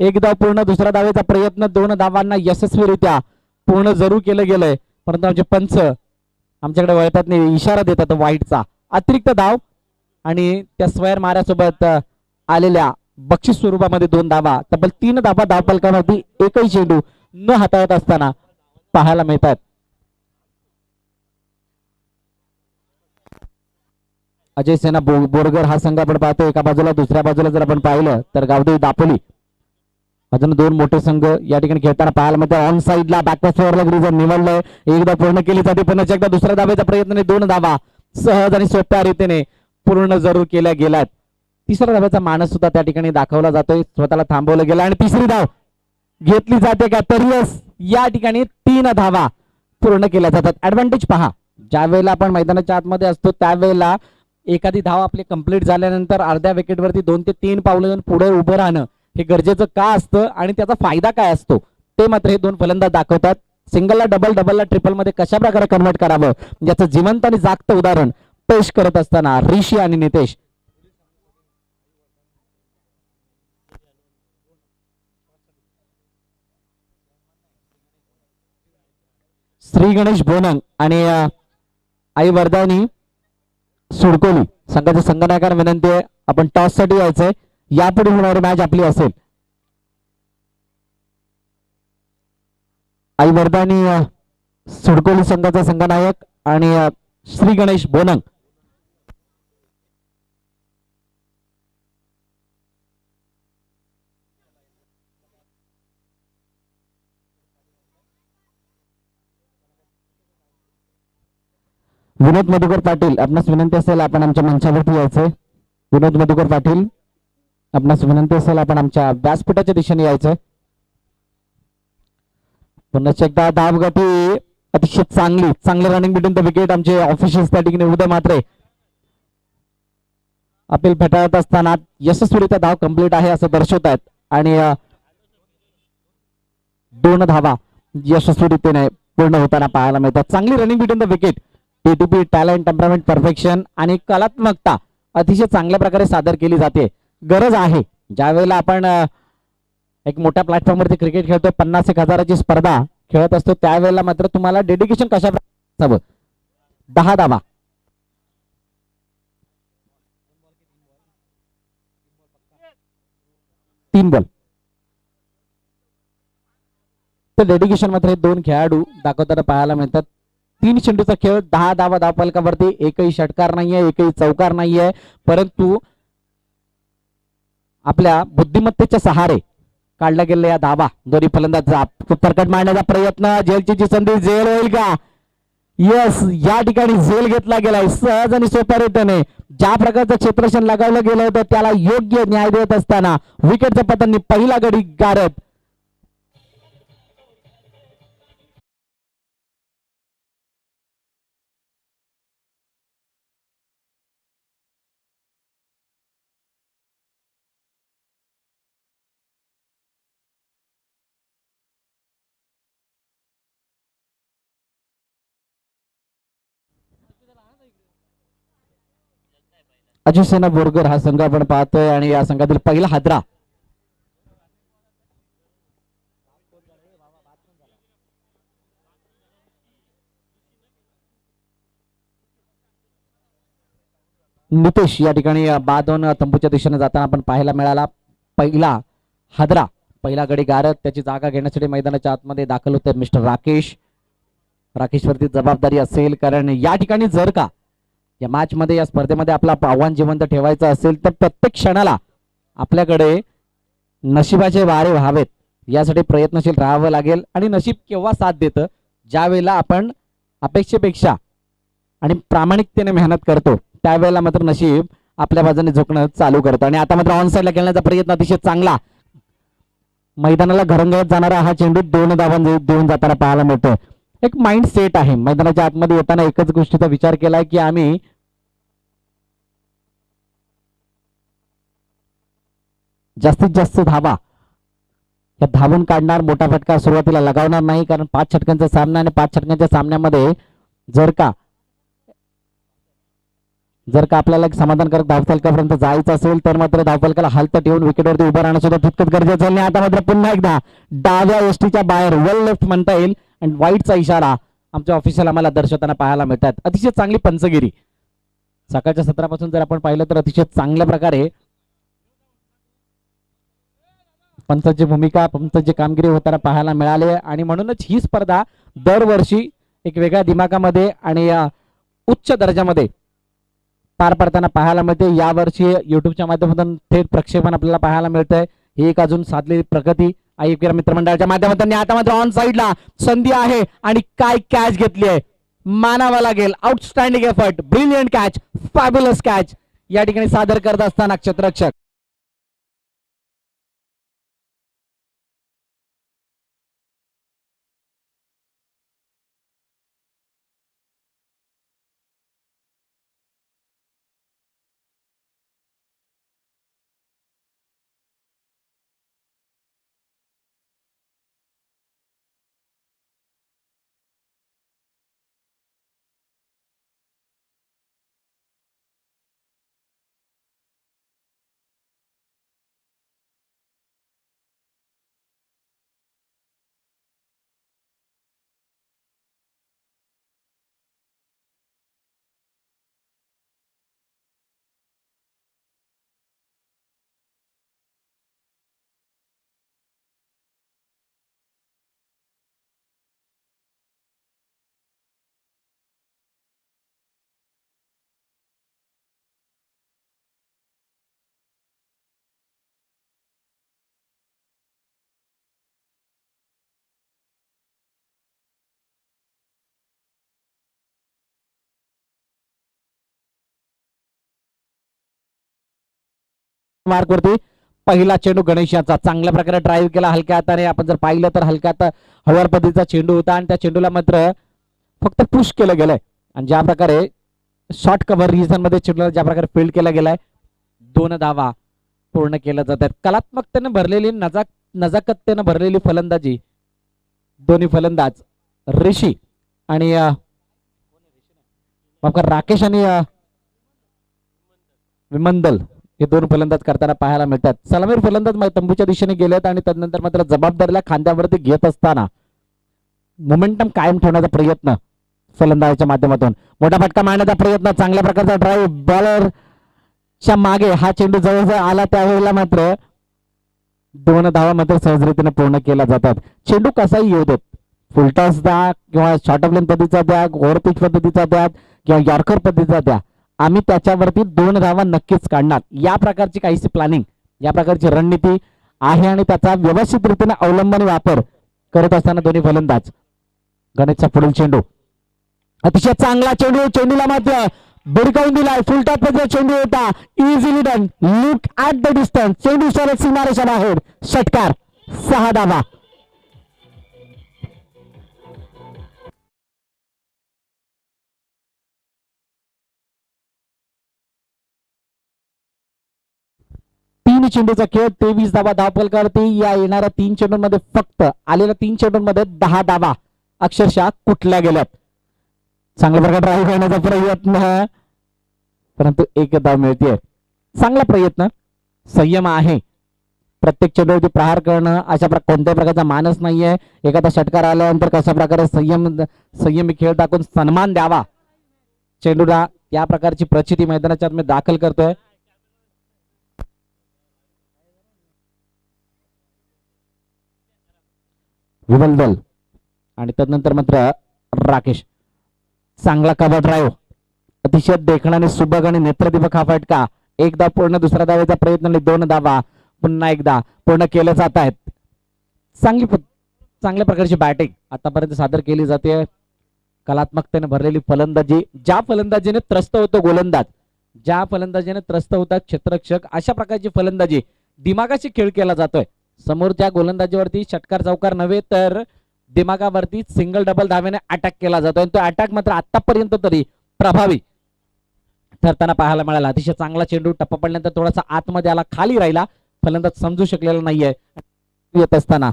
एक धाव पूर्ण, दुसऱ्या धावेचा प्रयत्न, 2 धावांना यशस्वीरित्या पूर्ण जरूर केलं गेलंय, परंतु आमचे पंच आमच्याकडे वळतात नाही, इशारा देतात वाईटचा. अतिरिक्त धाव आणि त्या स्क्वेअर माऱ्यासोबत आलेल्या बक्षीस स्वरूपामध्ये 2 धावा, तब्बल 3 धावा धावफलकावरती एकही चेंडू न हाताळत असताना पाहायला मिळतात. अजय सेना बोरगर हा संघ आपण पाहतो एका बाजूला, दुसऱ्या बाजूला जर आपण पाहिलं तर गावदेवी दापोली अजून 2 मोठे संघ या ठिकाणी खेळताना पाहायला मिळतात. ऑन साईडला बॅकवर्ड ग्रीजर निवडलंय, एकदा पूर्ण केली जाते, पुन्हा एकदा दुसऱ्या धावेचा प्रयत्न, 2 धावा सहज आणि सोप्या रीतीने पूर्ण जरूर केल्या गेल्यात. तिसऱ्या धावेचा मानस सुद्धा त्या ठिकाणी दाखवला जातोय, स्वतःला थांबवलं गेलं आणि तिसरी धाव घेतली जाते का, तर यस, या ठिकाणी 3 धावा पूर्ण केल्या जातात. ऍडव्हान्टेज पहा, ज्या वेळेला आपण मैदानाच्या आतमध्ये असतो त्यावेळेला एखादी धाव आपली कंप्लीट झाल्यानंतर अर्ध्या विकेटवरती 2 ते 3 पावलं जाऊन पुढे उभं राहणं हे गरजेचं का असतं आणि त्याचा फायदा काय असतो ते मात्र हे 2 फलंदाज दाखवतात. सिंगलला डबल, डबलला ट्रिपल मध्ये कशा प्रकारे कन्वर्ट करावं याचं जिवंत आणि जागतं उदाहरण पेश करत असताना ऋषी आणि नितेश. श्री गणेश बोनंग आणि आई वर्धानी सुडकोली संघाच्या संघनायकांना विनंती आहे, आपण टॉस साठी यायचंय, यापुढे होणारी मॅच आपली असेल. आई वर्धानी सुडकोली संघाचा संघनायक आणि श्री गणेश बोनंग. विनोद मधुकर पाटील आपणास विनंती असेल आपण आमच्या मंचावरती यायचंय. विनोद मधुकर पाटील आपणास विनंती असेल आपण आमच्या व्यासपीठाच्या दिशेने यायचंय. पुन्हा एकदा धावगती अतिशय चांगली रनिंग बिटवीन द विकेट आमचे ऑफिशियल्स त्या ठिकाणी उद्या मात्र अपील फेटाळत असताना यशस्वीरित्या धाव कंप्लीट आहे असं दर्शवत आहेत आणि 2 धावा यशस्वीरित्याने पूर्ण होताना पाहायला मिळतात. चांगली running between the wicket, TTP, talent, temperament, perfection आणि कलात्मकता अतिशय चांगल्या प्रकारे सादर केली जाते. गरज आहे ज्या वेळेला आपण एक मोठ्या प्लॅटफॉर्मवरती क्रिकेट खेळतोय, 50,000ची स्पर्धा खेळत असतो, त्यावेळेला मात्र तुम्हाला डेडिकेशन कशा प्रकारे 10 धावा, 3 बॉल, तर डेडिकेशन मात्र हे 2 खेळाडू दाखवताना पाहायला मिळतात. 3 चेंडूचा खेळ, 10 धावा धावफलकावरती, एकही षटकार नाहीये, एकही चौकार नाहीये, परंतु आपल्या बुद्धिमत्तेच्या सहारे काढल्या गेलेल्या या धावा दोन्ही फलंदाज तरकट मारण्याचा प्रयत्न, झेलची संधी, झेल होईल का, यस, या ठिकाणी झेल घेतला गेलाय सहज आणि सोप्या रीतीने. ज्या प्रकारचं क्षेत्ररक्षण लगावलं गेलं होतं त्याला योग्य न्याय देत असताना विकेटच्या पतननी पहिला गडी गारत अजय सेना बोरगर हा संघ आपण पाहतोय आणि या संघातील पहिला हादरा नितेश या ठिकाणी बादोन तंबूच्या दिशेने जाताना आपण पाहायला मिळाला. पहिला हादरा, पहिला गडी गारत त्याची जागा घेण्यासाठी मैदानाच्या आतमध्ये दाखल होते मिस्टर राकेशवरती जबाबदारी असेल, कारण या ठिकाणी जर का या मॅच मध्ये या स्पर्धेमध्ये आपला आव्हान जिवंत ठेवायचं असेल तर प्रत्येक क्षणाला आपल्याकडे नशिबाचे वारे व्हावेत यासाठी प्रयत्नशील राहावं लागेल. आणि नशीब केव्हा साथ देतं, ज्या वेळेला आपण अपेक्षेपेक्षा आणि प्रामाणिकतेने मेहनत करतो त्यावेळेला मात्र नशीब आपल्या बाजूने झोकणं चालू करतं. आणि आता मात्र ऑन साईडला खेळण्याचा प्रयत्न अतिशय चांगला, मैदानाला घरंगळत जाणारा हा चेंडू 2 धावा देऊन जाताना पाहायला मिळतो. एक माइंड सेट आहे, मैदानाच्या आतमध्ये येताना एकच गोष्टीचा विचार केलाय की आम्ही जास्तीत जास्त धावा या धावून काढणार, मोठा फटका सुरुवातीला लगावणार नाही, कारण 5 षटकांचा सामना आणि 5 षटकांच्या सामन्यामध्ये जर का जर का आपल्याला एक समाधानकारक धावफलकापर्यंत जायचं असेल तर मात्र धावफलकाला हालत ठेवून विकेटवरती उभं राहणं सुद्धा तितकंच गरजेचं आहे. आता मात्र पुन्हा एकदा डाव्या यष्टीच्या बाहेर वेल लेफ्ट म्हणता येईल आणि वाईटचा इशारा आमच्या ऑफिशियल आम्हाला दर्शवताना पाहायला मिळतात. अतिशय चांगली पंचगिरी सकाळच्या सत्रापासून जर आपण पाहिलं तर अतिशय चांगल्या प्रकारे पंचाची भूमिका पंचाची कामगिरी होताना पाहायला मिळाली आणि म्हणूनच ही स्पर्धा दरवर्षी एक वेगळ्या दिमागामध्ये आणि उच्च दर्जामध्ये पार पडताना पाहायला मिळते. यावर्षी युट्यूबच्या माध्यमातून थेट प्रक्षेपण आपल्याला पाहायला मिळतंय. ही एक अजून साधलेली प्रगती आयुक्त मित्रमंडळाच्या माध्यमातून. आता मात्र ऑन साइडला संधी आहे आणि काय कॅच घेतली आहे मानावा लागेल. Outstanding effort, brilliant catch, fabulous catch या ठिकाणी सादर करत असताना क्षेत्ररक्षक मार्क वरती पहिला चेंडू गणेश याचा चांगल्या प्रकारे ड्राईव्ह केला हलक्या हाताने. आपण जर पाहिलं तर हलक्या हात हळूवार पद्धतीचा चेंडू होता आणि त्या चेंडूला मात्र फक्त पुश केलं गेलंय आणि ज्या प्रकारे शॉर्ट कव्हर रिजन मध्ये चेंडूला ज्या प्रकारे फील्ड केला गेलाय 2 धावा पूर्ण केल्या जातात. कलात्मकतेने भरलेली नजाकतेने भरलेली फलंदाजी दोन्ही फलंदाज ऋषी आणि राकेश आणि विमंदल हे 2 फलंदाज करताना पाहायला मिळतात. सलामीर फलंदाज तंबूच्या दिशेने गेलेत आणि त्यानंतर मात्र जबाबदारीला खांद्यावरती घेत असताना मोमेंटम कायम ठेवण्याचा प्रयत्न फलंदाजाच्या माध्यमातून मोठा फटका मारण्याचा प्रयत्न. चांगल्या प्रकारचा ड्राईव्ह बॉलरच्या मागे हा चेंडू जवळ आला त्यावेळेला मात्र 2 धावा मात्र सहजरितीने पूर्ण केल्या जातात. चेंडू कसाही येऊ देत, फुलटॉस द्या किंवा शॉर्ट ऑफ लेन पद्धतीचा द्या, ओव्हर पिच पद्धतीचा द्या किंवा यॉर्कर पद्धतीचा द्या, आम्ही त्याच्यावरती 2 धावा नक्कीच काढणार. या प्रकारची काहीशी प्लॅनिंग, या प्रकारची रणनीती आहे आणि त्याचा व्यवस्थित रीतीने अवलंबन वापर करत असताना दोन्ही फलंदाज. गणेशचा पुढील चेंडू अतिशय चांगला चेंडू, चेंडूला मात्र भिरकावून दिलाय. फुलटॉप मध्ये चेंडू होता, easily done. Look at the distance, चेंडू सरळ सीमारेषा बाहेर, षटकार, 6 धावा. चेंडूचा खेळ 23 धावा धावफलकावरती. या येणाऱ्या 3 चेंडूंमध्ये फक्त आलेल्या 3 चेंडूंमध्ये 10 धावा अक्षरशः कुठल्या गेल्यात. चांगल्या प्रकारे ड्राईव्ह करण्याचा प्रयत्न परंतु 1 धाव मिळते. चांगला प्रयत्न, संयम आहे. प्रत्येक चेंडूवरती प्रहार करणं अशा कोणत्याही प्रकारचा मानस नाहीये. एखादा षटकार आल्यानंतर कशा प्रकारे संयमी खेळ टाकून सन्मान द्यावा चेंडूला, या प्रकारची प्रचिती मैदानाच्या आत दाखल करतोय. विमल आणि त्यानंतर मात्र राकेश. चांगला कव्हर ड्राईव्ह, अतिशय देखणा आणि सुबक आणि नेत्रदीपक हा फटका. 1 धाव पूर्ण, दुसऱ्या धावेचा प्रयत्न आणि 2 धावा पुन्हा एकदा पूर्ण केले जात आहेत. चांगल्या प्रकारची बॅटिंग आतापर्यंत सादर केली जाते. कलात्मकतेने भरलेली फलंदाजी, ज्या फलंदाजीने त्रस्त होतो गोलंदाज, ज्या फलंदाजीने त्रस्त होतात क्षेत्ररक्षक, अशा प्रकारची फलंदाजी दिमागाशी खेळ केला जातोय. समोरच्या गोलंदाजीवरती षटकार चौकार नव्हे तर दिमागावरती सिंगल डबल धावेने अटॅक केला जातोय. तो अटॅक मात्र आतापर्यंत तरी प्रभावी ठरताना पाहायला मिळाला. अतिशय चांगला चेंडू टप्पा पडल्यानंतर थोडासा आतमध्ये आला, खाली राहिला, फलंदाज समजू शकलेला नाहीये. येत असताना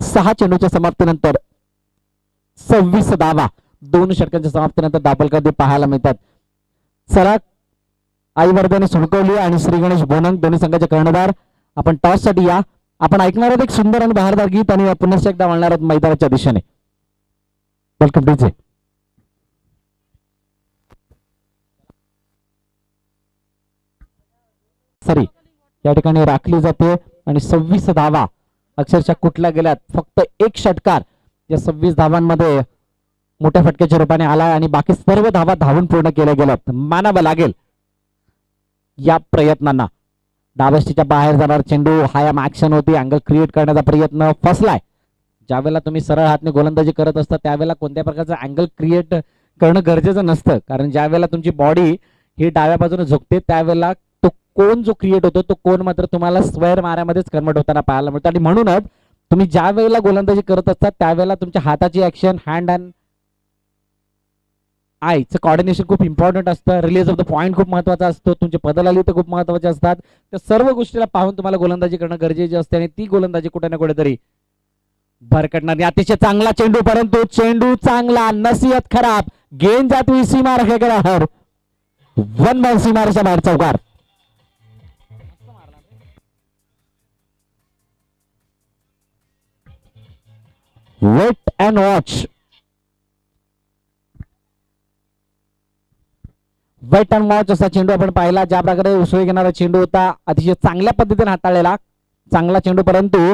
6 चेंडूच्या समाप्तीनंतर 26 धावा, 2 षटकांच्या समाप्तीनंतर धावफलकावरती पाहायला मिळतात. चला आईवर्धने सुडकवली आणि श्री गणेश बोनंग दोन्ही संघाचे कर्णधार आपण टॉस साठी या. आपण ऐकणार आहोत एक सुंदर आणि बहारदार गीत आणि पुन्हा एकदा वळणार आहोत मैदानाच्या दिशेने. Welcome DJ. सॉरी या ठिकाणी राखली जाते आणि 26 धावा अक्षरशः कुठल्या गेल्यात. फक्त एक षटकार या 26 धावांमध्ये मोठ्या फटक्याच्या रूपाने आला आणि बाकी सर्व धावा धावून पूर्ण केल्या गेल्यात. मानावं लागेल या प्रयत्नांना. डावष्टीच्या बाहेर जाणार चेंडू हायम ऍक्शन होती. अँगल क्रिएट करण्याचा प्रयत्न फसलाय. ज्यावेळेला तुम्ही सरळ हातने गोलंदाजी करत असता त्यावेळेला कोणत्या प्रकारचं अँगल क्रिएट करणं गरजेचं नसतं, कारण ज्या वेळेला तुमची बॉडी ही डाव्या बाजूने झुकते त्यावेळेला तो कोन जो क्रिएट होतो तो कोन मात्र तुम्हाला स्क्वेअर माऱ्यामध्येच कन्वर्ट होताना पाहायला मिळतो. आणि म्हणूनच तुम्ही ज्या वेळेला गोलंदाजी करत असतात त्यावेळेला तुमच्या हाताची ऍक्शन, हँड अँड आयचं कॉर्डिनेशन खूप इम्पॉर्टंट असतं. रिलीज ऑफ द पॉईंट खूप महत्वाचा असतो. तुमचे पदलाली ते खूप महत्वाचे असतात. त्या सर्व गोष्टीला पाहून तुम्हाला गोलंदाजी करणं गरजेचे असते आणि ती गोलंदाजी कुठे ना कुठेतरी भरकटणार. अतिशय चांगला चेंडू, परंतु चेंडू चांगला, नसीहत खराब. गेंद जाती सीमा रखे बाहेर. वन बॉल सीमारेच्या बाहेर चौकार. Wait and watch. Wait and watch असा चेंडू आपण पाहिला. ज्या प्रकारे उसळी घेणारा चेंडू होता अतिशय चांगल्या पद्धतीने हाताळलेला चांगला चेंडू, परंतु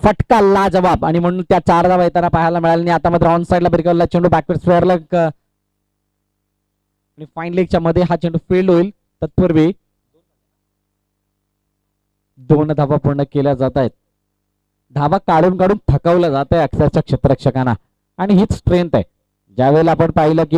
फटका लाजवाब आणि म्हणून त्या 4 धावा येताना पाहायला मिळाल्या. आणि आता मात्र ऑन साइडला बिरकवला चेंडू बॅकवर्ड स्क्वेअरला आणि फाईन लेगच्या मध्ये हा चेंडू फील्ड होईल. तत्पूर्वी 2 धावा पूर्ण केल्या जात आहेत. धावा काढून काढून थकवलं जात आहे अक्षरशः क्षेत्ररक्षकांना आणि हीच स्ट्रेंथ आहे. ज्यावेळेला आपण पाहिलं की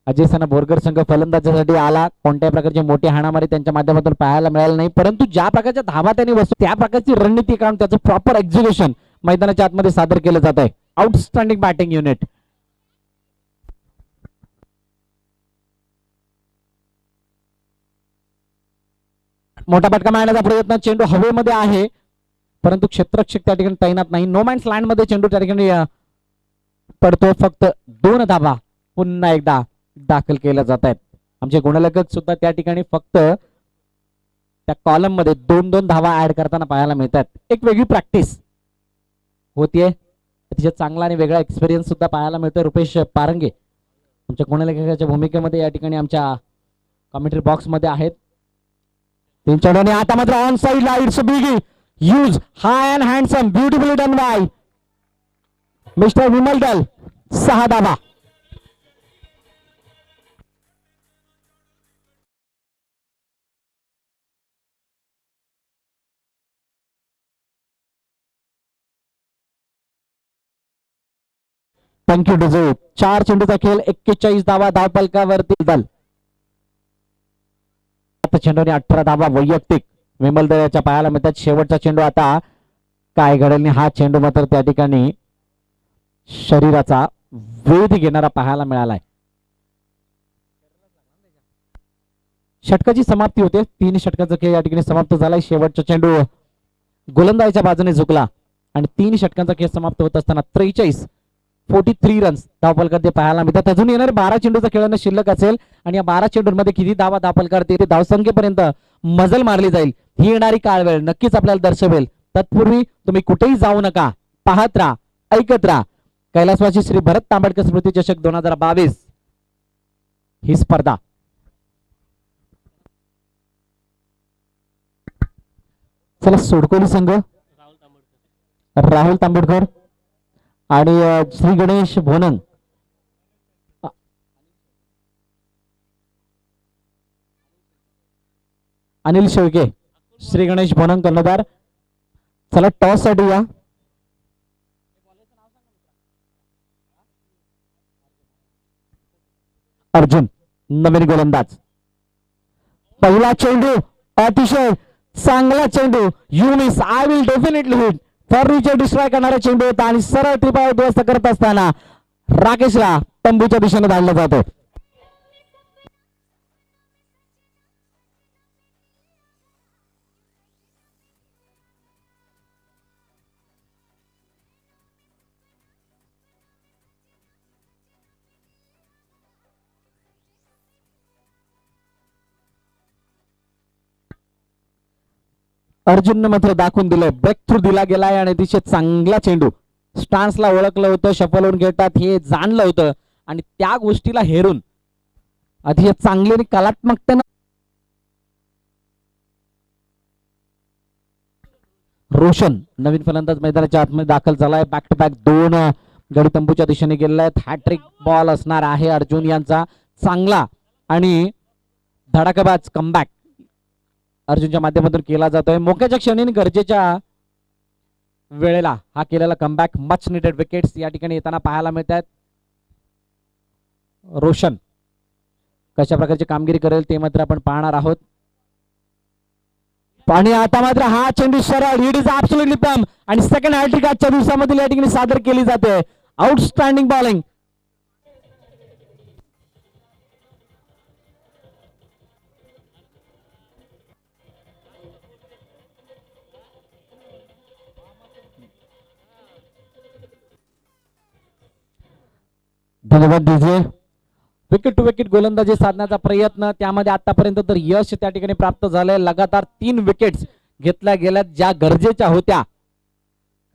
अजय सना बोरगर संघ फलंदाजीसाठी आला, कोणत्या प्रकारची मोठी हाणामारी त्यांच्या माध्यमातून पाहायला मिळालं नाही, परंतु ज्या प्रकारच्या धावा त्यांनी बसतो त्या प्रकारची रणनीती काढून त्याचं प्रॉपर एक्झिक्युशन मैदानाच्या आतमध्ये सादर केलं जात आहे. Outstanding batting unit. मोठा फटका मारण्याचा प्रयत्न, चेंडू हवेमध्ये आहे परंतु क्षेत्ररक्षक त्या ठिकाणी तैनात नाही. नो मॅन्स लँड मध्ये चेंडू त्या ठिकाणी पडतो. फक्त 2 धावा पुन्हा एकदा दाखल केल्या जात आहेत. आमचे गुणलेखक सुद्धा त्या ठिकाणी फक्त त्या कॉलम मध्ये 2-2 धावा ऍड करताना पाहायला मिळतात. एक वेगळी प्रॅक्टिस होतीये. अतिशय चांगला आणि वेगळा एक्सपिरियन्स सुद्धा पाहायला मिळतोय. रुपेश पारंगे आमच्या गुणलेखकाच्या भूमिकेमध्ये या ठिकाणी आमच्या कमेंट्री बॉक्स मध्ये आहेत. 3 चेंडूने आता मात्र ऑन साइड ला it's big use high and handsome beautifully done by mister Vimal दल. 6 धावा. Thank you Dizo. 4 चेंडूचा खेळ 41 धावा धावफलकावरती दल. चेंडूने 18 धावा वैयक्तिक विमल दलाच्या पायाला मिळतात. शेवटचा चेंडू आता काय घडेल. हा चेंडू मात्र त्या ठिकाणी शरीराचा वेध घेणारा पाहायला मिळालाय. षटकाची समाप्ती होते. 3 षटकाचा खेळ या ठिकाणी समाप्त झालाय. शेवटचा चेंडू गोलंदाजीच्या बाजूने झुकला आणि 3 षटकांचा खेळ समाप्त होत असताना 43 रन्स धावफलकात पाहायला मिळतात. अजून येणारे 12 चेंडूचा खेळणं शिल्लक असेल आणि या 12 चेंडूंमध्ये किती धावा धावफलकात येते धावसंख्येपर्यंत मजल मारली जाईल ही येणारी काळवेळ नक्कीच आपल्याला दर्शवेल. तत्पूर्वी तुम्ही कुठेही जाऊ नका, पाहत राहा, ऐकत राहा. कैलासवासी श्री भरत तांबडकर स्मृती चषक 2022 ही स्पर्धा चला सोडकोली संघ राहुल तांबेडकर आणि श्री गणेश भोनंग अनिल शेळके श्री गणेश भोनंग कर्णधार. चला टॉस साठी या. अर्जुन नवीन गोलंदाज. पहिला चेंडू अतिशय चांगला चेंडू. You miss I will definitely hit. Furniture destroy करणारा चेंडू होता आणि सरळ त्रिपाय उद्ध्वस्त करत असताना राकेशला तंबूच्या दिशेने धाडलं जातं. अर्जुनने मात्र दाखवून दिलंय, ब्रेक थ्रू दिला गेलाय आणि अतिशय चांगला चेंडू. स्टान्सला ओळखलं होतं, शफलवून घेतात हे जाणलं होतं आणि त्या गोष्टीला हेरून अतिशय चांगली आणि कलात्मकतेनं रोशन नवीन फलंदाज मैदानाच्या आतमध्ये दाखल झालाय. बॅक टू बॅक 2 गडी तंबूच्या दिशेने गेलेला आहेत. हॅट्रिक बॉल असणार आहे अर्जुन यांचा. चांगला आणि धडाकेबाज कमबॅक अर्जुनच्या माध्यमातून केला जातोय. मोक्याच्या क्षणी गरजेच्या वेळेला हा केलेला कमबॅक. मच निडेड विकेट्स या ठिकाणी येताना पाहायला मिळत आहेत. रोशन कशा प्रकारची कामगिरी करेल ते मात्र आपण पाहणार आहोत. आणि आता मात्र हा चेंडू सरळ, इट इज ऍब्सोल्युटली पम आणि सेकंड हॅट्रिक आजच्या दिवसामधील या ठिकाणी सादर केली जाते. Outstanding bowling. धन्यवाद डीजे. विकेट टू विकेट गोलंदाजी साधण्याचा प्रयत्न, त्यामध्ये आतापर्यंत तर यश त्या ठिकाणी प्राप्त झालंय. लगातार 3 विकेट्स घेतल्या गेल्यात ज्या गरजेच्या होत्या,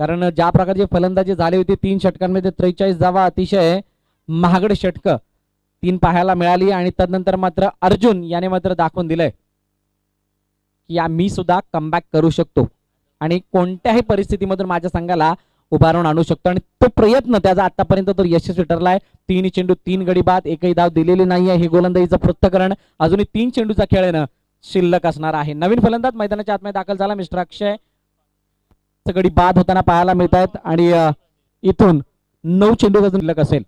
कारण ज्या प्रकारची फलंदाजी झाली होती 3 षटकांमध्ये 43 धावा, अतिशय महागडे षटक 3 पाहायला मिळाली. आणि तदनंतर मात्र अर्जुन याने मात्र दाखवून दिलंय की मी सुद्धा कमबॅक करू शकतो आणि कोणत्याही परिस्थितीमधून माझ्या संघाला उभारून आणू शकतो. आणि तो प्रयत्न त्याचा आतापर्यंत तो यशस्वी ठरलाय. 3 चेंडू 3 गडी बाद, एकही धाव दिलेली नाहीये. हे गोलंदाजीचं पृथक्करण अजूनही 3 चेंडूचा खेळणं शिल्लक असणार आहे. नवीन फलंदाज मैदानाच्या आतमध्ये दाखल झाला मिस्टर अक्षय. गडी बाद होताना पाहायला मिळत आहेत आणि इथून 9 चेंडू अजून शिल्लक असेल.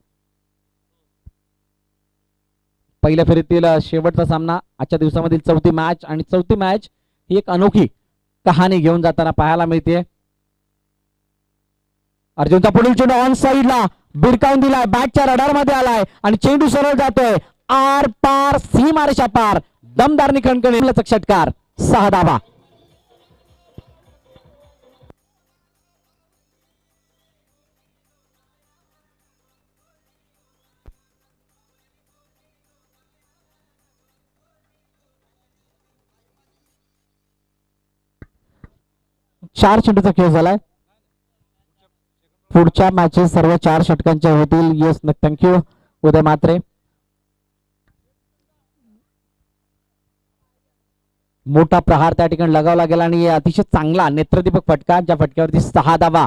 पहिल्या फेरीतील शेवटचा सामना, आजच्या दिवसामधील 4थी मॅच, आणि 4थी मॅच ही एक अनोखी कहाणी घेऊन जाताना पाहायला मिळते. अर्जुनचा पुढील चेंडू ऑन साइडला बिरकावून दिलाय, बॅटच्या रडार मध्ये आलाय आणि चेंडू सरळ जातोय आर पार, सीमारेषा पार. दमदार निखळकण षटकार, 6 धावा. चार चेंडूचा खेळ झालाय. पुढच्या मॅचेस सर्व 4 षटकांच्या होतील. येस, थँक्यू उदय मात्रे. मोठा प्रहार त्या ठिकाणी लगावला गेला आणि अतिशय चांगला नेत्रदीपक फटका, ज्या फटक्यावरती 6 धावा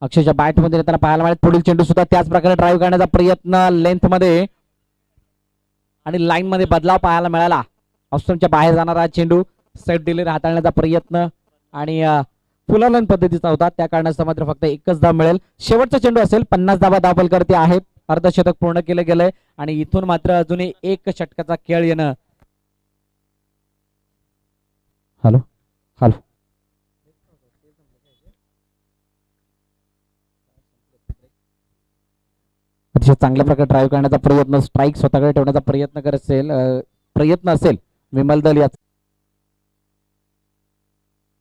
अक्षयच्या बॅट मध्ये येताना पाहायला मिळाले. पुढील चेंडू सुद्धा त्याच प्रकारे ड्राईव्ह करण्याचा प्रयत्न, लेंथ मध्ये आणि लाईन मध्ये बदलाव पाहायला मिळाला. ऑफस्टंपच्या बाहेर जाणारा चेंडू सेट डिलीर हाताळण्याचा प्रयत्न आणि फुलरलाईन पद्धतीचा होता, त्या कारणास्तव मात्र फक्त 1च धाव मिळेल. शेवटचा चेंडू असेल. 50 धावा धावफलकर्ते आहेत. अर्धशतक पूर्ण केले गेलंय आणि इथून मात्र अजूनही 1 षटकाचा खेळ येणं. हॅलो हॅलो अतिशय चांगल्या प्रकारे ड्राईव्ह करण्याचा प्रयत्न, स्ट्राईक स्वतःकडे ठेवण्याचा प्रयत्न असेल विमल दल याचा.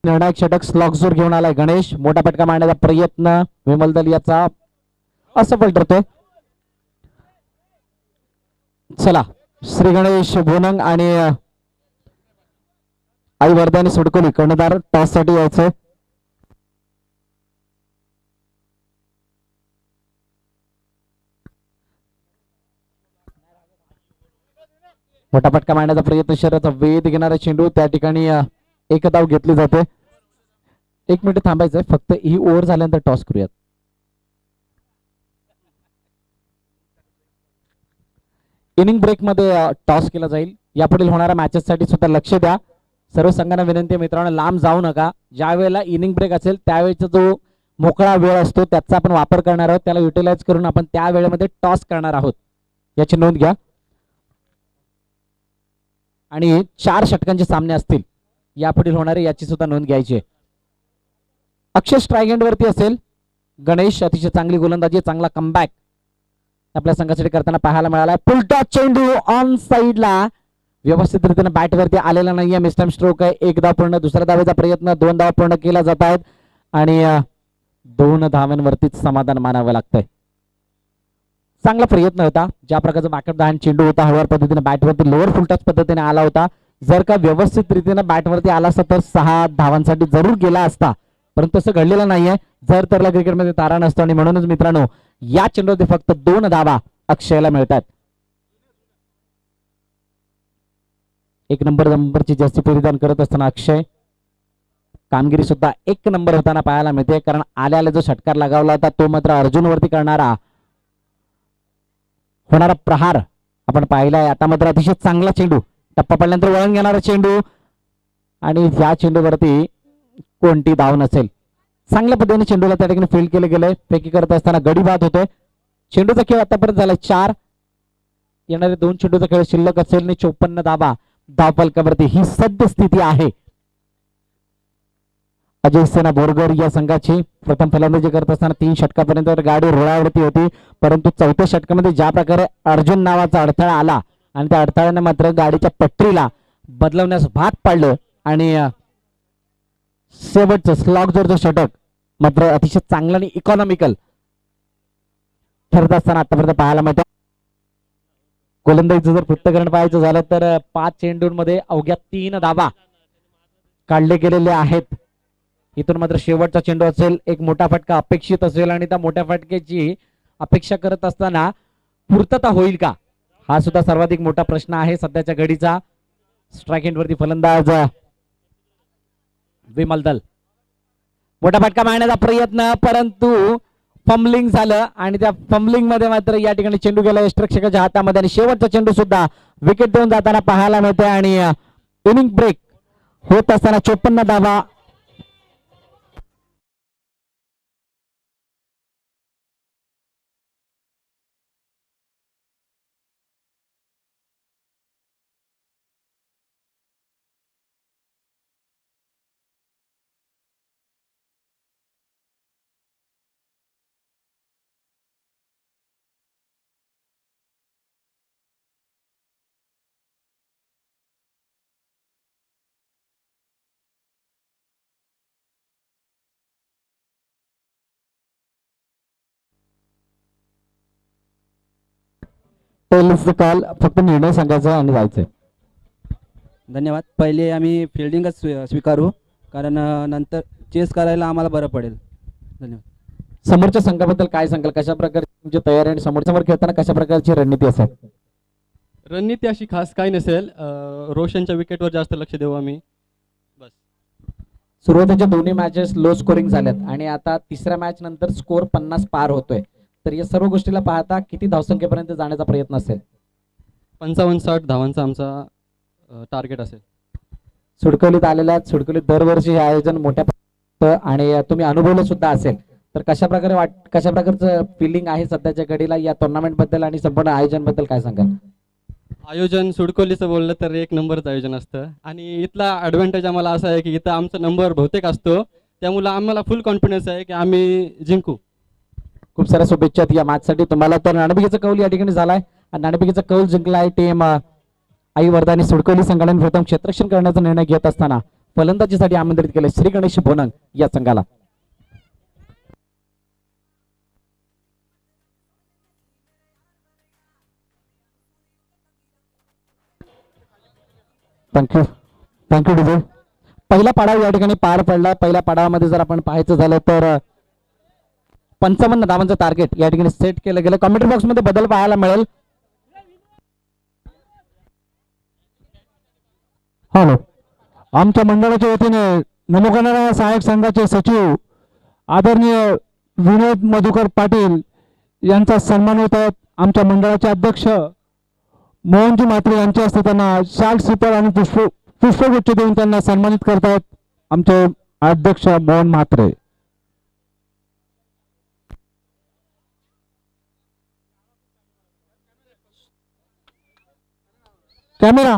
निर्णायक षटक स्लॉग जोर घेऊन आलाय गणेश. मोठा फटका मारण्याचा प्रयत्न विमल दल याचा असफल ठरतोय. चला, श्री गणेश भोनंग आणि आई वर्धानी सुडकोली कर्णधार टॉस साठी यायचं. मोठा फटका मारण्याचा प्रयत्न, शरीराचा वेध घेणारा चेंडू, त्या ठिकाणी 1 धाव घेतली जाते. 1 मिनिट थांबायचंय फक्त, ही ओव्हर झाल्यानंतर टॉस करूयात. इनिंग ब्रेक मध्ये टॉस केला जाईल. यापुढील होणाऱ्या मॅचेस साठी सुद्धा लक्ष द्या. सर्व संघांना विनंती आहे मित्रांनो, लांब जाऊ नका. ज्या वेळेला इनिंग ब्रेक असेल त्यावेळेचा जो मोकळा वेळ असतो त्याचा आपण वापर करणार आहोत. त्याला युटिलाइज करून आपण त्या वेळेमध्ये टॉस करणार आहोत, याची नोंद घ्या. आणि 4 षटकांचे सामने असतील यापुढील होणारे, याची सुद्धा नोंद घ्यायची. अक्षय स्ट्राईक एंड वरती असेल. गणेश अतिशय चांगली गोलंदाजी, चांगला कमबॅक आपल्या संघासाठी करताना पाहायला मिळाला. पुलटा चेंडू ऑन साइडला व्यवस्थित रीतीने बॅट वरती आलेला नाहीये. मिस्टम स्ट्रोक आहे. 1 धाव पूर्ण. दुसऱ्या धावेचा प्रयत्न, 2 धावा पूर्ण केला जात आहेत आणि 2 धावांवरतीच समाधान मानावं लागतंय. चांगला प्रयत्न होता. ज्या प्रकारचा बॅकअप हँड चेंडू होता, हळूवार पद्धतीने बॅट वरती लोअर फुल टच पद्धतीने आला होता. जर का व्यवस्थित रीतीने बॅटवरती आला असता तर 6 धावांसाठी जरूर गेला असता, परंतु तसं घडलेलं नाहीये. जर तरला क्रिकेटमध्ये तारा नसतो आणि म्हणूनच मित्रांनो या चेंडूवरती फक्त 2 धावा अक्षयला मिळतात. एक नंबरची जास्ती परिधान करत असताना अक्षय कामगिरी सुद्धा एक नंबर होताना पाहायला मिळते, कारण आल्याला जो षटकार लगावला होता तो मात्र अर्जुनवरती करणारा होणारा प्रहार आपण पाहिलाय. आता मात्र अतिशय चांगला चेंडू, टप्पा पडल्यानंतर वळण घेणारा चेंडू आणि या चेंडूवरती कोणती धाव नसेल. चांगल्या पद्धतीने चेंडूला त्या ठिकाणी फील्ड केले गेले. फेकी करत असताना गडी बाद होतोय. चेंडूचा खेळ आतापर्यंत झाला 4. येणारे 2 चेंडूचा खेळ शिल्लक असेल आणि 54 धावा धावफलकावरती ही सद्यस्थिती आहे. अजय सेना बोरगर या संघाची प्रथम फलंदाजी करत असताना 3 षटकापर्यंत गाडी रुळावरती होती, परंतु 4थ्या षटकामध्ये ज्या प्रकारे अर्जुन नावाचा अडथळा आला आणि त्या अडथळ्याने मात्र गाडीच्या पट्टीला बदलवण्यास भाग पाडलं आणि शेवटचं स्लॉग जो षटक मात्र अतिशय चांगलं आणि इकॉनॉमिकल ठरत असताना आतापर्यंत पाहायला मिळतं. गोलंदाजीचं जर पृथक्करण पाहायचं झालं तर 5 चेंडूंमध्ये अवघ्या 3 धावा काढले गेलेले आहेत. इथून मात्र शेवटचा चेंडू असेल, एक मोठा फटका अपेक्षित असेल आणि त्या मोठ्या फटक्याची अपेक्षा करत असताना पूर्तता होईल का, हा सुद्धा सर्वाधिक मोठा प्रश्न आहे सध्याच्या घडीचा. स्ट्राइक एंडवरती फलंदाज विमल दल, मोठा फटका मारण्याचा प्रयत्न, परंतु फंबलिंग झालं आणि त्या फंबलिंग मध्ये मात्र या ठिकाणी चेंडू गेला यष्टरक्षकाच्या हातामध्ये आणि शेवटचा चेंडू सुद्धा विकेट देऊन जाताना पाहायला मिळते आणि इनिंग ब्रेक होत असताना 54 धावा कॉल फक्त निर्णय सांगायचा आणि जायचंय. धन्यवाद. पहिले आम्ही फिल्डिंगच स्वीकारू, कारण नंतर चेस करायला आम्हाला बरं पडेल. धन्यवाद. समोरच्या संघाबद्दल काय सांगाल, कशा प्रकारची तुमची तयारी आणि समोर खेळताना कशा प्रकारची रणनीती असेल? रणनीती अशी खास काही नसेल, रोशनच्या विकेटवर जास्त लक्ष देऊ आम्ही. बस. सुरुवातीच्या दोन्ही मॅचेस लो स्कोरिंग झाल्यात आणि आता तिसऱ्या मॅच नंतर स्कोर 50 पार होतोय, तर या सर्व गोष्टीला पाहता किती धावसंख्येपर्यंत जाण्याचा प्रयत्न असेल? 55-60 धावांचा आमचा टार्गेट असेल. सुडकवलीत आलेल्या सुडकवलीत दरवर्षी हे आयोजन मोठ्या आणि तुम्ही अनुभवलं सुद्धा असेल, तर कशा प्रकारचं फिलिंग आहे सध्याच्या घडीला या टुर्नामेंट बद्दल आणि संपूर्ण आयोजन बद्दल काय सांगाल? आयोजन सुडकोलीचं बोललं तर एक नंबरचं आयोजन असतं आणि इथला ॲडव्हान्टेज आम्हाला असा आहे की इथं आमचा नंबर बहुतेक असतो, त्यामुळे आम्हाला फुल कॉन्फिडन्स आहे की आम्ही जिंकू. खूप साऱ्या शुभेच्छा या मॅचसाठी तुम्हाला. तर नाणेफेकीचा कौल या ठिकाणी झालाय आणि नाणेफेकीचा कौल जिंकलाय टीम आई वर्धानी सुडकोली संघाने प्रथम क्षेत्ररक्षण करण्याचा निर्णय घेत असताना फलंदाजीसाठी आमंत्रित केले श्री गणेश बोनंग या संघाला. Thank you DJ. पहिला पाडाव या ठिकाणी पार पडला. पहिल्या पाडावामध्ये जर आपण पाहायचं झालं तर 55 धावांचं टार्गेट या ठिकाणी सेट केलं गेलं. कमेंट बॉक्स मध्ये बदल पाहायला मिळेल. हॅलो, आमच्या मंडळाच्या वतीने नमोगणना सहाय्यक संघाचे सचिव आदरणीय विनोद मधुकर पाटील यांचा सन्मान होत आहेत. आमच्या मंडळाचे अध्यक्ष मोहनजी म्हात्रे यांच्या हस्ते त्यांना शाल श्रीफळ आणि पुष्पगुच्छ देऊन त्यांना सन्मानित करतायत आमचे अध्यक्ष मोहन म्हात्रे. कॅमेरा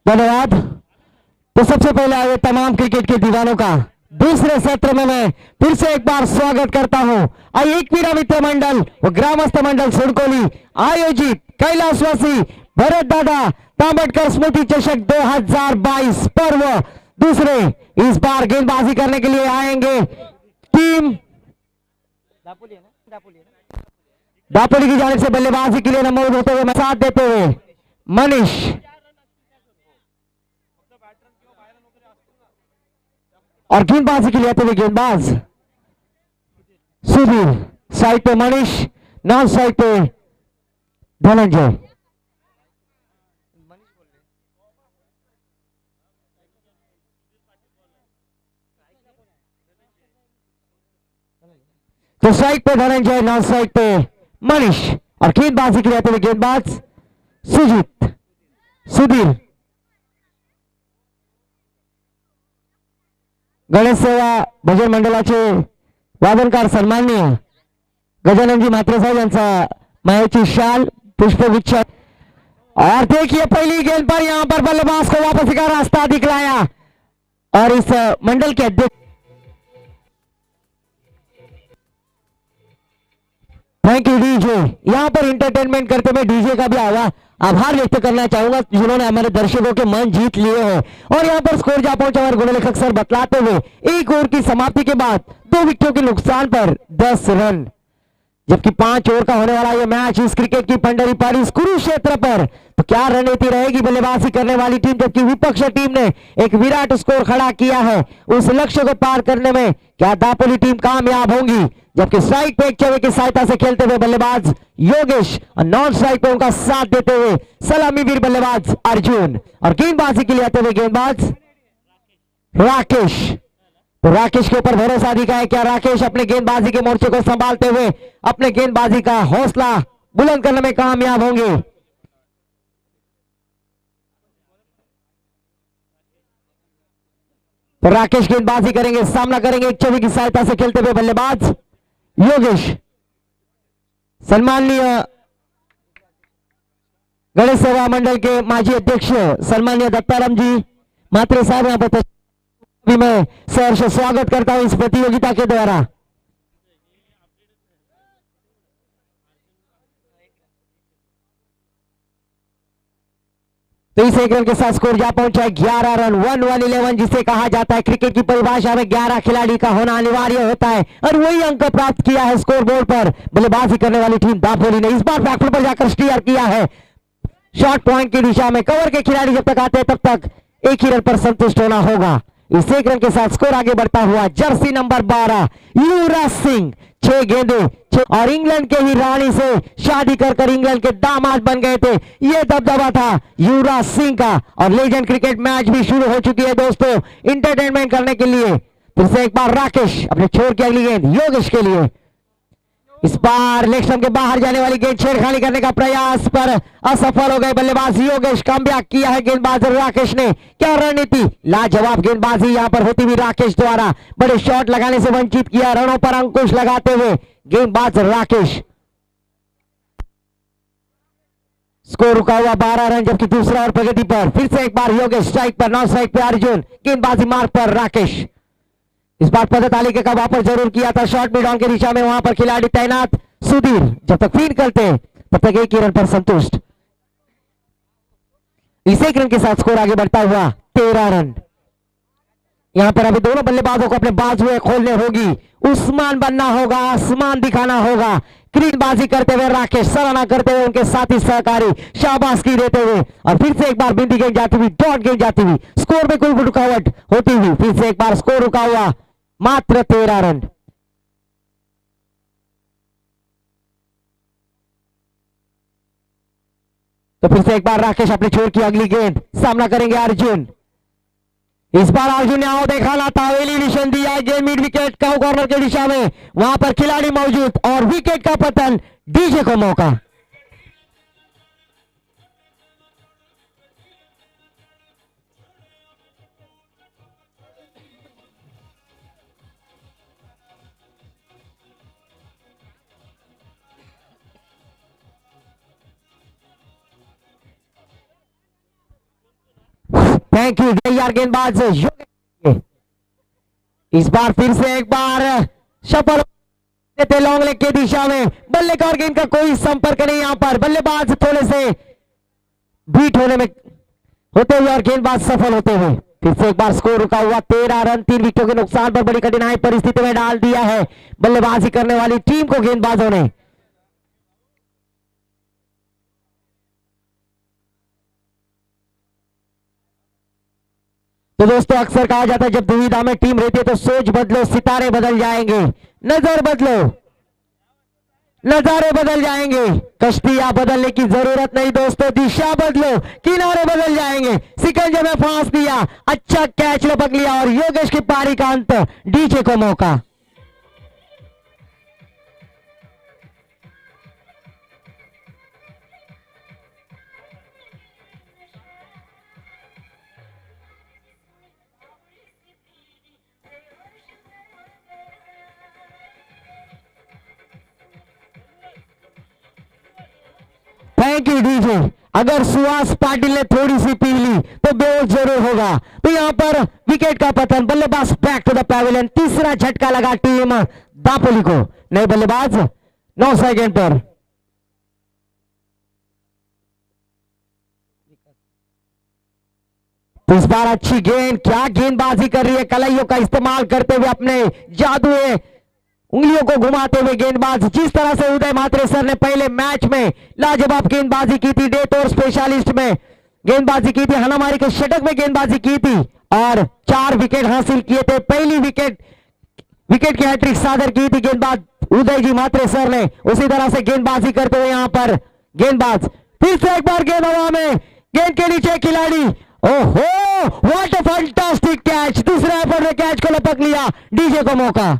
धन्यवाद। तो सबसे पहले आए तमाम क्रिकेट के दीवानों का दूसरे सत्र में मैं फिर से एक बार स्वागत करता हूं। आइए एक क्रीड़ा मित्र मंडल व ग्रामस्थ मंडल सुरकोली आयोजित कैलाशवासी भरत दादा तांबटकर स्मृति चषक 2022 पर्व दूसरे इस बार गेंदबाजी करने के लिए आएंगे टीम दापोली की जानिब से बल्लेबाजी के लिए नंबर होते हुए साथ देते हुए मनीष, और गेंदबाजी के लिए आते हुए गेंदबाज सुधीर, साइड पे मनीष, नॉन साइड पे धनंजय। तो साइड पे धनंजय, नॉन साइड पे मनीष, और गेंदबाजी के लिए आते हुए गेंदबाज सुजीत, सुधीर। गणेश सेवा भजन मंडळाचे वादनकार सन्माननीय गजाननजी म्हात्रे साहेब यांचा मायाची शाल पुष्पगुच्छ। और देखिए पहली गेंद पर यहां पर बल्लेबाज को वापसी का रास्ता दिखलाया और इस मंडल के अध्यक्ष थैंक यू डीजे। यहां पर इंटरटेनमेंट करते हुए डीजे का भी आभार व्यक्त करना चाहूंगा जिन्होंने हमारे दर्शकों के मन जीत लिए हैं। और यहां पर स्कोर जा पहुंचा और गुणलेखक सर बतलाते हुए एक ओवर की समाप्ति के बाद 2 विकेटों के नुकसान पर 10 रन, जबकि 5 ओवर का होने वाला यह मैच इस क्रिकेट की पंडरी पारी इस कुरुक्षेत्र पर। तो क्या रणनीति रहेगी बल्लेबाजी करने वाली टीम, जबकि विपक्ष टीम ने एक विराट स्कोर खड़ा किया है। उस लक्ष्य को पार करने में क्या दापोली टीम कामयाब होंगी, जबकि साइड पे एक चौके की सहायता से खेलते हुए बल्लेबाज योगेश और नॉन साइड पे उनका साथ देते हुए सलामी वीर बल्लेबाज अर्जुन, और गेंदबाजी के लिए आते हुए गेंदबाज राकेश। तो राकेश के ऊपर भरोसा दिखा है, क्या राकेश अपने गेंदबाजी के मोर्चे को संभालते हुए अपने गेंदबाजी का हौसला बुलंद करने में कामयाब होंगे। तो राकेश गेंदबाजी करेंगे, सामना करेंगे एक चौके की सहायता से खेलते हुए बल्लेबाज योगेश। सन्माननीय गणेश सेवा मंडल के माजी अध्यक्ष सन्माननीय दत्ताराम जी म्हात्रे साहब यहां पर भी मैं सहर्ष स्वागत करता हूं इस प्रतियोगिता के द्वारा। तो इस एक रन के साथ स्कोर जा पहुंचा है 11 रन, 1-1-11 जिसे कहा जाता है। क्रिकेट की परिभाषा में 11 खिलाड़ी का होना अनिवार्य होता है और वही अंक प्राप्त किया है स्कोर बोर्ड पर बल्लेबाजी करने वाली टीम दापोली ने। इस बार बैकफुट पर जाकर स्टीयर किया है शॉर्ट पॉइंट की दिशा में। कवर के खिलाड़ी जब तक आते हैं तब तक एक ही रन पर संतुष्ट होना होगा। इस एक रन के साथ स्कोर आगे बढ़ता हुआ जर्सी नंबर 12 युवराज सिंह, 6 गेंदे और इंग्लैंड के ही रानी से शादी कर इंग्लैंड के दामाद बन गए थे। यह दबदबा था युवराज सिंह का और लेजेंड क्रिकेट मैच भी शुरू हो चुकी है दोस्तों। इंटरटेनमेंट करने के लिए फिर से एक बार राकेश अपने छोर की अगली गेंद योगेश के लिए। इस बार लेग स्टंप के बाहर जाने वाली गेंद छेड़खानी करने का प्रयास पर असफल हो गए बल्लेबाज योगेश। कमबैक किया है गेंदबाज राकेश ने। क्या रणनीति, लाजवाब गेंदबाजी यहां पर होती हुई राकेश द्वारा। बड़े शॉट लगाने से वंचित किया, रनों पर अंकुश लगाते हुए गेंदबाज राकेश। स्कोर रुका हुआ 12 रन, जबकि दूसरा और प्रगति पर फिर से एक बार योगेश स्ट्राइक पर, नॉन स्ट्राइक पे अर्जुन, गेंदबाजी मार्ग पर राकेश। इस बार पद तालिका का वापस जरूर किया था शॉर्ट मिड ऑन की दिशा में, वहां पर खिलाड़ी तैनात सुधीर जब तक फील्ड करते तब तक एक ही रन पर संतुष्ट। इस एक रन के साथ स्कोर आगे बढ़ता हुआ 13 रन। यहां पर अभी दोनों बल्लेबाजों को अपने बाजुएं खोलने होगी, उस्मान बनना होगा, आसमान दिखाना होगा। क्रीजबाजी करते हुए राकेश, सराहना करते हुए उनके साथी सहकारी शाबाशी देते हुए, और फिर से एक बार बिंदी गेंद जाती हुई, डॉट गेंद जाती हुई, स्कोर में कोई रुकावट होती हुई, फिर से एक बार स्कोर रुका हुआ मात्र 13 रन। तो फिर से एक बार राकेश अपने छोर की अगली गेंद, सामना करेंगे अर्जुन। इस बार अर्जुन ने आओ देखा ना था, एलिवेशन दिया है गेंद मिड विकेट का कॉर्नर की दिशा में, वहां पर खिलाड़ी मौजूद और विकेट का पतन, डीजे को मौका। थैंक यू यार गेंदबाज योगेश। इस बार फिर से एक बार सफल देते लॉन्ग लेग की दिशा में, बल्ले का और गेंद का कोई संपर्क नहीं। यहां पर बल्लेबाज थोड़े से बीट होने में होते हुए और गेंदबाज सफल होते हुए। फिर से एक बार स्कोर रुका हुआ, 13 रन 3 विकेटों के नुकसान पर बड़ी कठिनाई परिस्थिति में डाल दिया है बल्लेबाजी करने वाली टीम को गेंदबाजों ने। तो दोस्तों अक्सर कहा जाता है जब दुविधा में टीम रहती है तो सोच बदलो, सितारे बदल जाएंगे। नजर बदलो, नजारे बदल जाएंगे। कश्तियां बदलने की जरूरत नहीं दोस्तों, दिशा बदलो, किनारे बदल जाएंगे। सिकंजे में फांस दिया, अच्छा कैच लपक लिया और योगेश की पारी का अंत, डीजे को मौका। Thank you DJ. अगर सुहास पाटिल ने थोड़ी सी पी ली तो बेहोश जरूर होगा। तो यहां पर विकेट का पतन, बल्लेबाज बैक टू द पैविलियन। तीसरा झटका लगा टीम दापोली को। नए बल्लेबाज 9 सेकंड पर। तो इस बार अच्छी गेंद, क्या गेंदबाजी कर रही है, कलाइयों का इस्तेमाल करते हुए अपने जादू उंगलियों को घुमाते हुए गेंदबाज। जिस तरह से उदय म्हात्रे सर ने पहले मैच में लाजवाब गेंदबाजी की थी, डेथ और स्पेशलिस्ट में गेंदबाजी की थी, हनामारी के षटक में गेंदबाजी की थी और 4 विकेट हासिल किए थे। पहली विकेट की हैट्रिक सादर की थी गेंदबाज उदय जी म्हात्रे सर ने। उसी तरह से गेंदबाजी करते हुए यहां पर गेंदबाज फिर से एक बार गेंद हवा में, गेंद के नीचे खिलाड़ी। ओहो, व्हाट अ फैंटास्टिक कैच। दूसरे एफर्ट में कैच को लपक लिया, डीजे को मौका।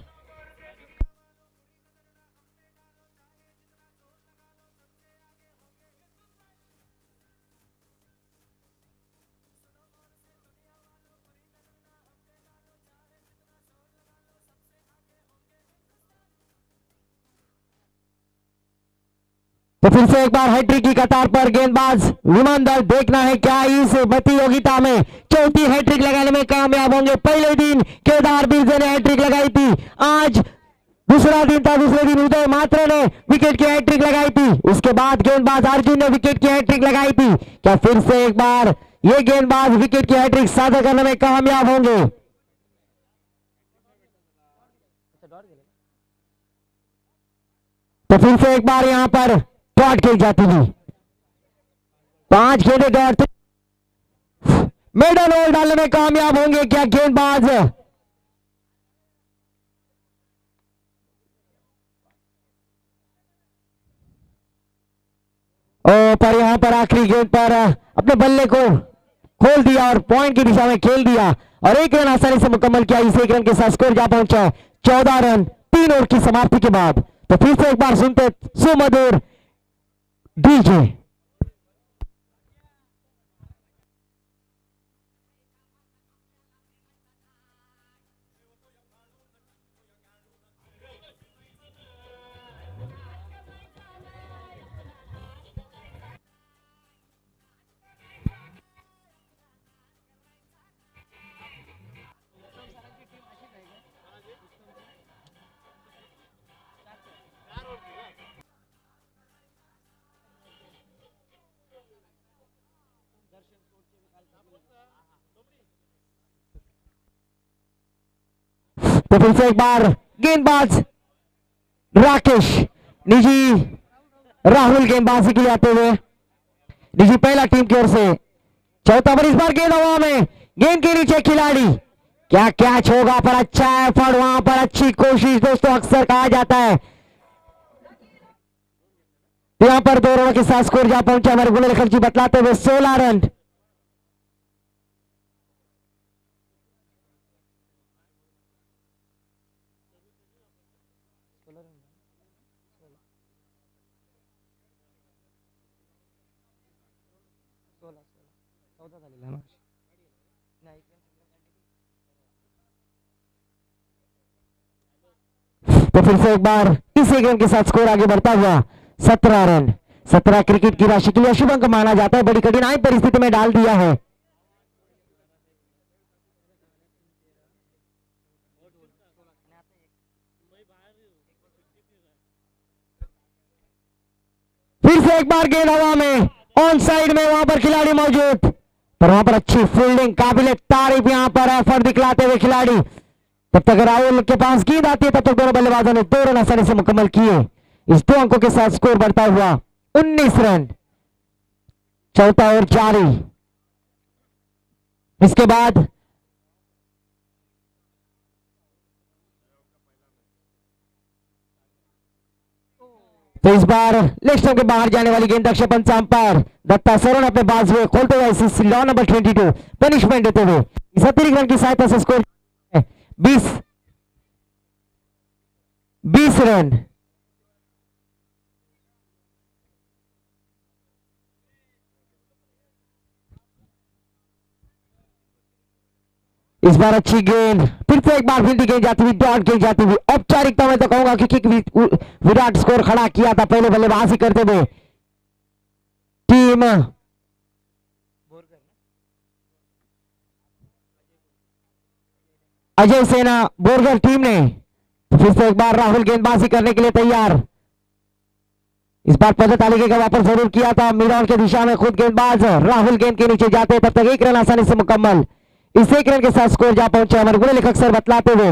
तो फिर से एक बार हैट्रिक की कतार पर गेंदबाज विमानदल। देखना है क्या इस प्रतियोगिता में चौथी हैट्रिक लगाने में कामयाब होंगे। पहले दिन केदार बिरजे ने हैट्रिक लगाई थी, आज दूसरा दिन था, दूसरे दिन उदय म्हात्रे ने विकेट की हैट्रिक लगाई थी, उसके बाद गेंदबाज अर्जुन ने विकेट की हैट्रिक लगाई थी। क्या फिर से एक बार ये गेंदबाज विकेट की हैट्रिक साझा करने में कामयाब होंगे? तो फिर से एक बार यहां पर डॉट खेल जाती थी, 5 गेंदें डॉट। मेडल ओवर डालने में कामयाब होंगे क्या गेंदबाज? पर यहां पर आखिरी गेंद पर अपने बल्ले को खोल दिया और पॉइंट की दिशा में खेल दिया और 1 रन आसानी से मुकम्मल किया। इस 1 रन के साथ स्कोर जा पहुंचा 14 रन 3 ओवर की समाप्ति के बाद। तो फिर से एक बार सुनते सुमधुर डीजे। तो फिर से एक बार गेंदबाज राकेश निजी राहुल गेंदबाजी के लिए आते हुए, निजी पहला टीम की ओर से। चौथा पर इस बार गेंद हवा में, गेंद के नीचे खिलाड़ी। क्या कैच होगा? पर अच्छा एफर्ट, वहां पर अच्छी कोशिश दोस्तों, अक्सर कहा जाता है। यहां पर 2 रनों के साथ स्कोर जा पहुंचा हमारे गुणलेखक जी बतलाते हुए 16 रन। तो फिर से एक बार इसी गेम के साथ स्कोर आगे बढ़ता हुआ 17 रन। 17 क्रिकेट की राशि के लिए शुभ अंक माना जाता है, बड़ी कठिनाई परिस्थिति में डाल दिया है। फिर से एक बार गेंद हवा में, ऑन साइड में वहां पर खिलाड़ी मौजूद, पर वहां पर अच्छी फील्डिंग, काबिल तारीफ यहां पर एफर्ट दिखलाते हुए खिलाड़ी। तब तक राहुल के पास गेंद आती है, तब तक दोनों बल्लेबाजों ने 2 रन आसानी से मुकम्मल किए। इस 2 अंकों के साथ स्कोर बढ़ता हुआ 19 रन। चौथा ओवर जारी। इसके बाद तो इस बार लेग स्टंप के बाहर जाने वाली गेंद दक्ष पंच अंपायर दत्ता सरोन अपने बाजुए खोलते हुए इसी लॉ नंबर 22 पनिशमेंट देते हुए इस अतिरिक्त रन की सहायता से स्कोर 20 रन। इस बार अच्छी गेंद, फिर से एक बार फिर गेंद जाती हुई, डॉट गेंद जाती हुई। औपचारिकता में तो कहूंगा कि विराट स्कोर खड़ा किया था पहले बल्लेबाजी करते हुए टीम अजय सेना बोरगर टीम ने। तो फिर से एक बार राहुल गेंदबाजी करने के लिए तैयार। इस बार पद तालिका का वापस जरूर किया था, मिडऑन की दिशा में खुद गेंदबाज राहुल गेंद के नीचे जाते, तब तक 1 रन आसानी से मुकम्मल। इस 1 रन के साथ स्कोर जा पहुंचे हमारे गुण लेखक सर बतलाते हुए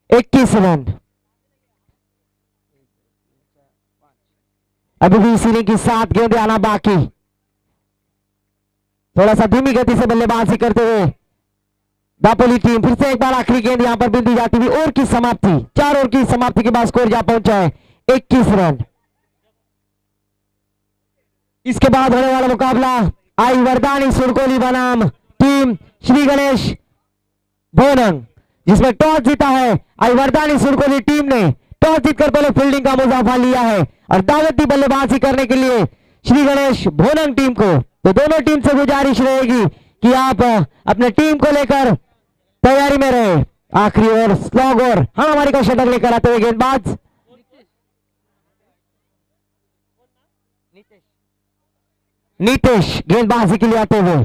21 रन। अभी भी इस इनिंग की 7 गेंदें आना बाकी। थोड़ा सा धीमी गति से बल्लेबाजी करते हुए दापोली टीम। फिर से एक बार आखिरी गेंद यहां पर बिंदी जाती हुई, ओवर की समाप्ति, 4 ओवर की समाप्ति के बाद स्कोर जा पहुंचा है 21 रन। इसके बाद होने वाला मुकाबला आई वरदानी सुरकोली बनाम टीम श्री गणेश भोनंग, जिसमें टॉस जीता है आई वरदानी सुरकोली टीम ने। टॉस जीतकर पहले फील्डिंग का मुजाफा लिया है और दावती बल्लेबाजी करने के लिए श्री गणेश भोनंग टीम को। तो दोनों टीम से गुजारिश रहेगी कि आप अपने टीम को लेकर तैयारी में रहे। आखिरी ओवर स्लॉग ओवर, हाँ हमारी का शतक लेकर आते हुए गेंदबाज नीतीश गेंदबाजी के लिए आते हुए।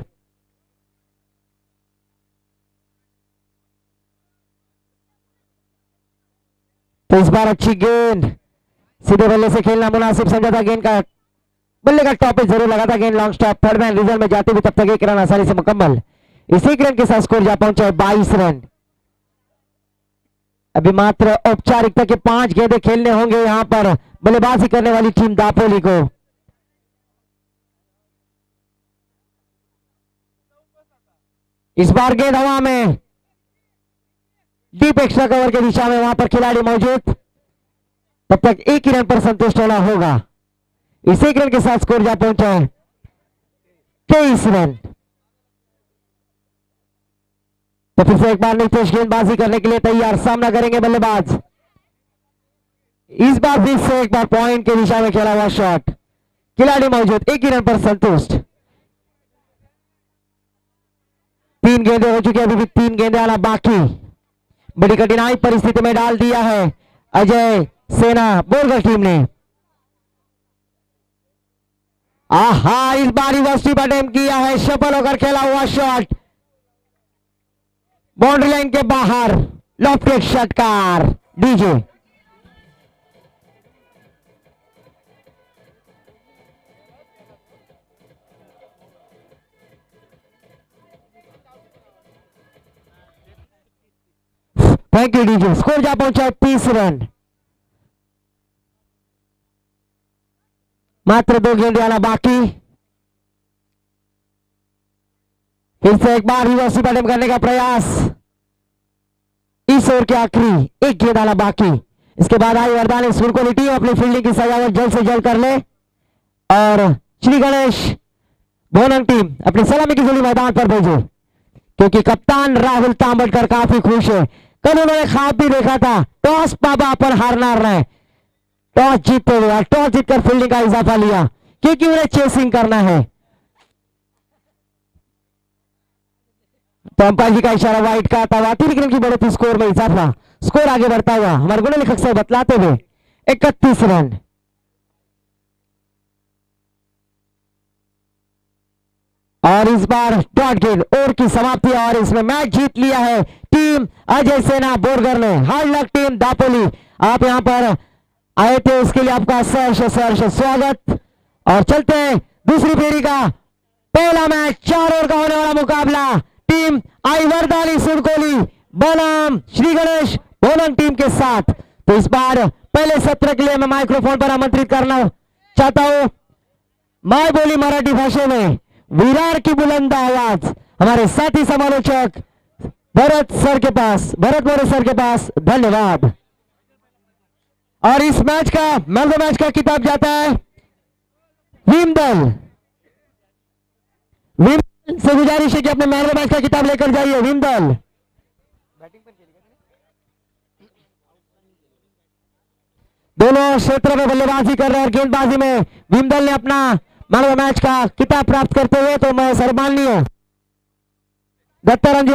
तो इस बार अच्छी गेंद, सीधे बल्ले से खेलना मुनासिब समझा था। गेंद का बल्ले का टॉप पे जरूर लगा था, गेंद long stop third man result में जाते हुए तब तक 1 रन आसानी से मुकम्मल। इस 1 रन के साथ स्कोर जा पहुंचा है 22 रन। अभी मात्र औपचारिकता के 5 गेंदें खेलने होंगे यहां पर बल्लेबाजी करने वाली टीम दापोली को। इस बार गेंद हवा में, डीप एक्स्ट्रा कवर के दिशा में वहां पर खिलाड़ी मौजूद, तब तक 1 ही रन पर संतुष्ट होना होगा। इस 1 रन के साथ स्कोर जा पहुंचा है 23 रन। तो फिर से एक बार नीतीश गेंदबाजी करने के लिए तैयार, सामना करेंगे बल्लेबाज। इस बार फिर से एक बार पॉइंट की दिशा में खेला हुआ शॉट, खिलाड़ी मौजूद, 1 ही रन पर संतुष्ट। 3 गेंदें हो चुकी, अभी भी 3 गेंदें आना बाकी। बड़ी कठिनाई परिस्थिति में डाल दिया है अजय सेना बोरगर टीम ने। आहा, इस बार रिवर्स पर अटेम्प्ट किया है, सफल होकर खेला हुआ शॉट बाउंड्री लाइन के बाहर, लॉफ्टेड षटकार DJ. Thank you DJ. Score जा पहुंचा 30 रन। मात्र 2 गेंदें आना बाकी। फिर से एक बार रिवर्स अटेम्प्ट करने का प्रयास। इस ओवर के आखिरी 1 गेंद आना बाकी। इसके बाद आई वरदानी सुरकोली टीम अपनी फील्डिंग की सजावट जल्द से जल्द कर ले और श्री गणेश भोनंग टीम अपनी सलामी की जोड़ी मैदान पर भेजे, क्योंकि कप्तान राहुल तांबड़कर काफी खुश है। कल उन्होंने ख्वाब भी देखा था टॉस पापा अपन हारना रहे, टॉस जीतते हुए, टॉस जीतकर फील्डिंग का इजाफा लिया क्योंकि उन्हें चेसिंग करना है। तो अंपायर जी का इशारा वाइड का था, अतिरिक्त रन की बढ़त स्कोर में इजाफा। स्कोर आगे बढ़ता हुआ हमारे गुण लेखक से बतलाते हुए 31 रन। और इस बार डॉट गेंद ओवर की समाप्ति और इसमें मैच जीत लिया है टीम अजय सेना बोरगर ने। हार्ड लक टीम दापोली, आप यहां पर आए थे उसके लिए आपका सहर्ष स्वागत। और चलते हैं दूसरी फेरी का पहला मैच, 4 ओवर का होने वाला मुकाबला। टीम आई वरदानी सुरकोली बनाम श्री गणेश बोलन टीम के साथ। तो इस बार पहले सत्र के लिए मैं माइक्रोफोन पर आमंत्रित करना चाहता हूं माय बोली मराठी भाषा में विरार की बुलंद आवाज हमारे साथी समालोचक भरत मोरे सर के पास। धन्यवाद। और इस मैच का मैन ऑफ द मैच का खिताब जाता है विमदल से गुजारिश है कि अपने मैन ऑफ द मैच का खिताब लेकर जाइए। विमदल दोनों क्षेत्र में बल्लेबाजी कर रहे हैं और गेंदबाजी में विमदल ने अपना मैन ऑफ द मैच का खिताब प्राप्त करते हुए तो मैं सम्माननीय दत्ताराम जी